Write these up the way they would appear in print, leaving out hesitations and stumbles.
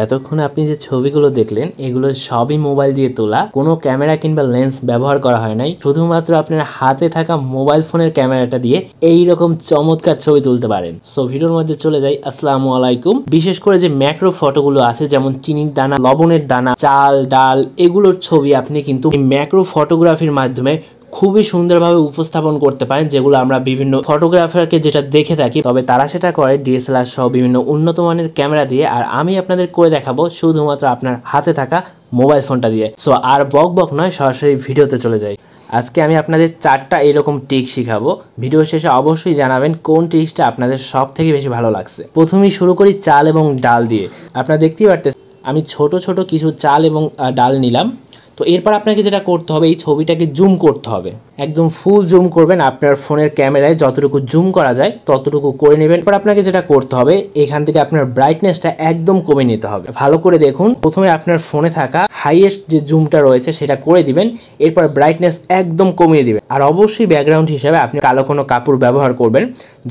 এতক্ষণ আপনি যে ছবিগুলো দেখলেন এগুলো সবই মোবাইল দিয়ে তোলা, কোনো ক্যামেরা কিংবা লেন্স ব্যবহার করা হয় নাই। শুধুমাত্র আপনার হাতে থাকা মোবাইল ফোনের ক্যামেরাটা দিয়ে এইরকম চমৎকার ছবি তুলতে পারেন। সো ভিডিওর মধ্যে চলে যাই। আসসালামু আলাইকুম। বিশেষ করে যে ম্যাক্রো ফটোগুলো আছে যেমন চিনির দানা, লবণের দানা, চাল ডাল, এগুলোর ছবি আপনি কিন্তু ম্যাক্রো ফটোগ্রাফির মাধ্যমে খুবই সুন্দরভাবে উপস্থাপন করতে পারেন, যেগুলো আমরা বিভিন্ন ফটোগ্রাফারকে যেটা দেখে থাকি, তবে তারা সেটা করে DSLR সহ বিভিন্ন উন্নত মানের ক্যামেরা দিয়ে, আর আমি আপনাদের করে দেখাবো শুধুমাত্র আপনার হাতে থাকা মোবাইল ফোনটা দিয়ে। সো আর বক বক নয়, সরাসরি ভিডিওতে চলে যাই। আজকে আমি আপনাদের 4টা এরকম ট্রিক শিখাবো। ভিডিও শেষে অবশ্যই জানাবেন কোন ট্রিকটা আপনাদের সব থেকে বেশি ভালো লাগছে। প্রথমেই শুরু করি চাল এবং ডাল দিয়ে। আপনারা দেখতেই পারতেছেন আমি ছোট ছোট কিছু চাল এবং ডাল নিলাম। তো এরপর আপনাকে যেটা করতে হবে, এই ছবিটাকে জুম করতে হবে, একদম ফুল জুম করবেন। আপনার ফোনের ক্যামেরায় যতটুকু জুম করা যায় ততটুকু করে নেবেন। এরপর আপনাকে যেটা করতে হবে, এখান থেকে আপনার ব্রাইটনেসটা একদম কমিয়ে নিতে হবে। ভালো করে দেখুন, প্রথমে আপনার ফোনে থাকা হাইয়েস্ট যে জুমটা রয়েছে সেটা করে দিবেন, এরপর ব্রাইটনেস একদম কমিয়ে দিবেন। আর অবশ্যই ব্যাকগ্রাউন্ড হিসেবে আপনি কালো কোনো কাপড় ব্যবহার করবেন।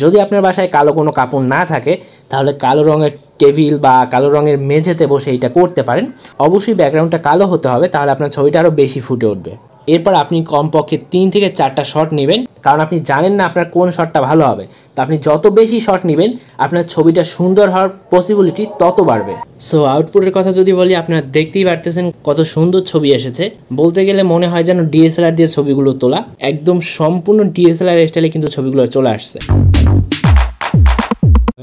যদি আপনার বাসায় কালো কোনো কাপড় না থাকে তাহলে কালো রঙের টেবিল বা কালো রঙের মেঝেতে বসে এটা করতে পারেন। অবশ্যই ব্যাকগ্রাউন্ডটা কালো হতে হবে, তাহলে আপনার ছবিটা আরও বেশি ফুটে উঠবে। এরপর আপনি কমপক্ষে 3 থেকে 4টা শট নেবেন, কারণ আপনি জানেন না আপনার কোন শটটা ভালো হবে। তো আপনি যত বেশি শট নেবেন আপনার ছবিটা সুন্দর হওয়ার পসিবিলিটি তত বাড়বে। সো আউটপুটের কথা যদি বলি, আপনারা দেখতেই পারতেছেন কত সুন্দর ছবি এসেছে। বলতে গেলে মনে হয় যেন DSLR দিয়ে ছবিগুলো তোলা, একদম সম্পূর্ণ DSLR স্টাইলে কিন্তু ছবিগুলো চলে আসছে।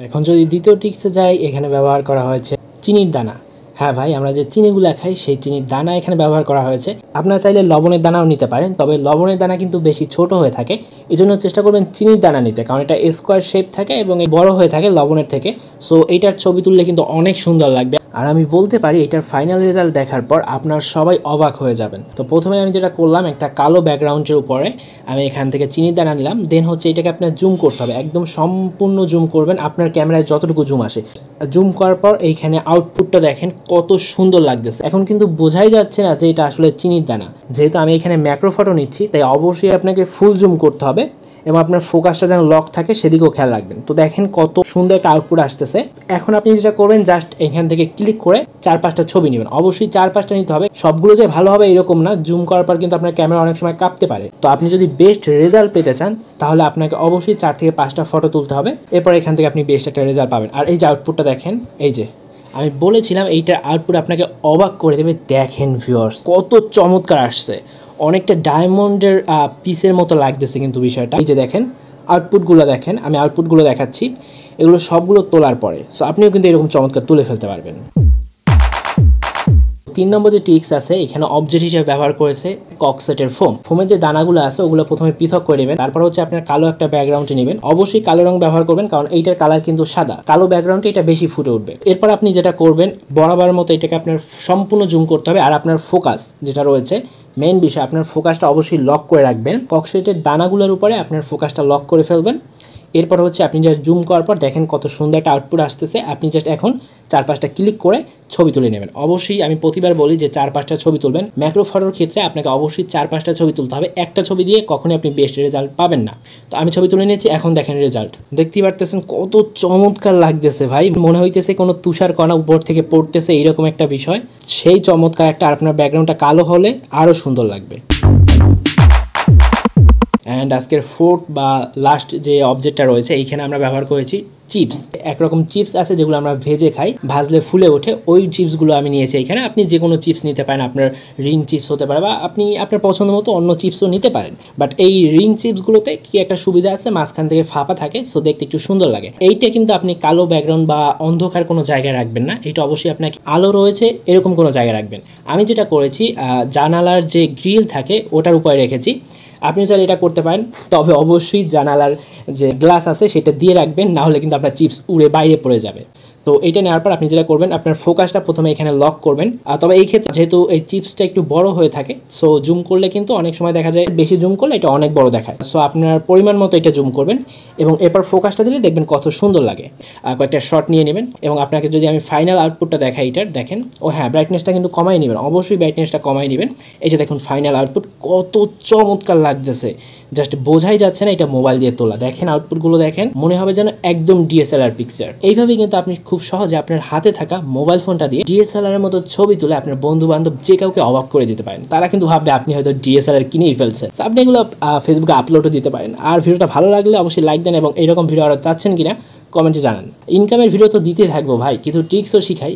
এখন যদি দ্বিতীয় টিপসে যাই, এখানে ব্যবহার করা হয়েছে চিনির দানা। হ্যাঁ ভাই, আমরা যে চিনিগুলো খাই সেই চিনির দানা এখানে ব্যবহার করা হয়েছে। আপনারা চাইলে লবণের দানাও নিতে পারেন, তবে লবণের দানা কিন্তু বেশি ছোট হয়ে থাকে, এই জন্য চেষ্টা করবেন চিনির দানা নিতে, কারণ এটা স্কোয়ার শেপ থাকে এবং বড় হয়ে থাকে লবণের থেকে। সো এইটার ছবি তুললে কিন্তু অনেক সুন্দর লাগবে। আর আমি বলতে পারি এটার ফাইনাল রেজাল্ট দেখার পর আপনার সবাই অবাক হয়ে যাবেন। তো প্রথমে আমি যেটা করলাম, একটা কালো ব্যাকগ্রাউন্ডের উপরে আমি এখান থেকে চিনির দানা নিলাম। দেন হচ্ছে এটাকে আপনার জুম করতে হবে, একদম সম্পূর্ণ জুম করবেন, আপনার ক্যামেরায় যতটুকু জুম আসে। জুম করার পর এইখানে আউটপুটটা দেখেন কত সুন্দর লাগতেছে। এখন কিন্তু বোঝাই যাচ্ছে না যে এটা আসলে চিনির দানা। যেহেতু আমি এখানে ম্যাক্রো ফটো নিচ্ছি, তাই অবশ্যই আপনাকে ফুল জুম করতে হবে এবং আপনার ফোকাসটা যেন লক থাকে সেদিকেও খেয়াল রাখবেন। তো দেখেন কত সুন্দর একটা আউটপুট আসতেছে। এখন আপনি যেটা করবেন, জাস্ট এখান থেকে ক্লিক করে 4-5টা ছবি নেবেন। অবশ্যই 4-5টা নিতে হবে, সবগুলো যে ভালো হবে এরকম না। জুম করার পর কিন্তু আপনার ক্যামেরা অনেক সময় কাঁপতে পারে। তো আপনি যদি বেস্ট রেজাল্ট পেতে চান তাহলে আপনাকে অবশ্যই 4 থেকে 5টা ফটো তুলতে হবে, এরপর এখান থেকে আপনি বেস্ট একটা রেজাল্ট পাবেন। আর এই যে আউটপুটটা দেখেন, এই যে আমি বলেছিলাম এইটার আউটপুট আপনাকে অবাক করে দেবে। দেখেন ভিউয়ার্স কত চমৎকার আসছে, অনেকটা ডায়মন্ডের পিসের মতো লাগতেছে কিন্তু বিষয়টা। এই যে দেখেন আউটপুটগুলো দেখেন, আমি আউটপুটগুলো দেখাচ্ছি, এগুলো সবগুলো তোলার পরে। সো আপনিও কিন্তু এরকম চমৎকার তুলে ফেলতে পারবেন। 3 নম্বর যে ট্রিক্স আছে, এখানে অবজেক্ট হিসেবে ব্যবহার করেছে ককসেটের ফোম। ফোমের যে দানাগুলো আছে ওগুলো প্রথমে পৃথক করে নেবেন, তারপর হচ্ছে আপনার কালো একটা ব্যাকগ্রাউন্ডে নেবেন। অবশ্যই কালো রং ব্যবহার করবেন, কারণ এইটার কালার কিন্তু সাদা, কালো ব্যাকগ্রাউন্ডে এটা বেশি ফুটে উঠবে। এরপর আপনি যেটা করবেন, বরাবর মতো এটাকে আপনার সম্পূর্ণ জুম করতে হবে, আর আপনার ফোকাস যেটা রয়েছে মেইন বিষয়, আপনার ফোকাসটা অবশ্যই লক করে রাখবেন। ককসেটের দানাগুলোর উপরে আপনার ফোকাসটা লক করে ফেলবেন। এরপর হচ্ছে আপনি জাস্ট জুম করার পর দেখেন কত সুন্দর একটা আউটপুট আসতেছে। আপনি জাস্ট এখন 4-5টা ক্লিক করে ছবি তুলে নেবেন। অবশ্যই আমি প্রতিবার বলি যে 4-5টা ছবি তুলবেন। ম্যাক্রো ফটোর ক্ষেত্রে আপনাকে অবশ্যই 4-5টা ছবি তুলতে হবে, একটা ছবি দিয়ে কখনোই আপনি বেস্ট রেজাল্ট পাবেন না। তো আমি ছবি তুলে নিয়েছি, এখন দেখেন রেজাল্ট। দেখতেই পারতেছেন কত চমৎকার লাগতেছে ভাই, মনে হইতেছে কোনো তুষার কণা উপর থেকে পড়তেছে, এইরকম একটা বিষয়। সেই চমৎকার একটা, আর আপনার ব্যাকগ্রাউন্ডটা কালো হলে আরও সুন্দর লাগবে। অ্যান্ড আজকের ফোর্থ বা লাস্ট যে অবজেক্টটা রয়েছে, এইখানে আমরা ব্যবহার করেছি চিপস। একরকম চিপস আছে যেগুলো আমরা ভেজে খাই, ভাজলে ফুলে ওঠে, ওই চিপসগুলো আমি নিয়েছি এখানে। আপনি যে কোনো চিপস নিতে পারেন, আপনার রিং চিপস হতে পারে বা আপনি আপনার পছন্দ মতো অন্য চিপসও নিতে পারেন। বাট এই রিং চিপসগুলোতে কি একটা সুবিধা আছে, মাঝখান থেকে ফাঁপা থাকে, সো দেখতে একটু সুন্দর লাগে। এইটা কিন্তু আপনি কালো ব্যাকগ্রাউন্ড বা অন্ধকার কোনো জায়গায় রাখবেন না, এটা অবশ্যই আপনাকে আলো রয়েছে এরকম কোনো জায়গায় রাখবেন। আমি যেটা করেছি, জানালার যে গ্রিল থাকে ওটার উপরে রেখেছি। আপনি চাইলে এটা করতে পারেন, তবে অবশ্যই জানালার যে গ্লাস আছে সেটা দিয়ে রাখবেন, না হলে কিন্তু আপনার চিপস উড়ে বাইরে পড়ে যাবে। তো এটা নেওয়ার পর আপনি যেটা করবেন, আপনার ফোকাসটা প্রথমে এখানে লক করবেন। তবে এই ক্ষেত্রে যেহেতু এই চিপসটা একটু বড় হয়ে থাকে, সো জুম করলে কিন্তু অনেক সময় দেখা যায় বেশি জুম করলে এটা অনেক বড় দেখায়। সো আপনার পরিমাণ মতো এটা জুম করবেন এবং এরপর ফোকাসটা দিলে দেখবেন কত সুন্দর লাগে। কয়েকটা শট নিয়ে নেবেন এবং আপনাকে যদি আমি ফাইনাল আউটপুটটা দেখাই, এটার দেখেন, ও হ্যাঁ, ব্রাইটনেসটা কিন্তু কমাই নেবেন, অবশ্যই ব্রাইটনেসটা কমাই নেবেন। এই যে দেখুন ফাইনাল আউটপুট কত চমৎকার লাগতেছে, জাস্ট বোঝাই যাচ্ছে না এটা মোবাইল দিয়ে তোলা। দেখেন আউটপুটগুলো দেখেন, মনে হবে যেন একদম DSLR পিকচার। এইভাবেই কিন্তু আপনি খুব সহজে আপনার হাতে থাকা মোবাইল ফোনটা দিয়ে DSLR এর মতো ছবি তুলে আপনার বন্ধু বান্ধব যে কাউকে অবাক করে দিতে পারেন। তারা কিন্তু ভাববে আপনি হয়তো DSLR কিনেই ফেলছে। আপনি এগুলো ফেসবুকে আপলোডও দিতে পারেন। আর ভিডিওটা ভালো লাগলে অবশ্যই লাইক দেন এবং এইরকম ভিডিও আরও চাচ্ছেন কিনা কমেন্টে জানান। ইনকামের ভিডিও তো দিতে থাকবো ভাই, কিছু ট্রিক্সও শিখাই।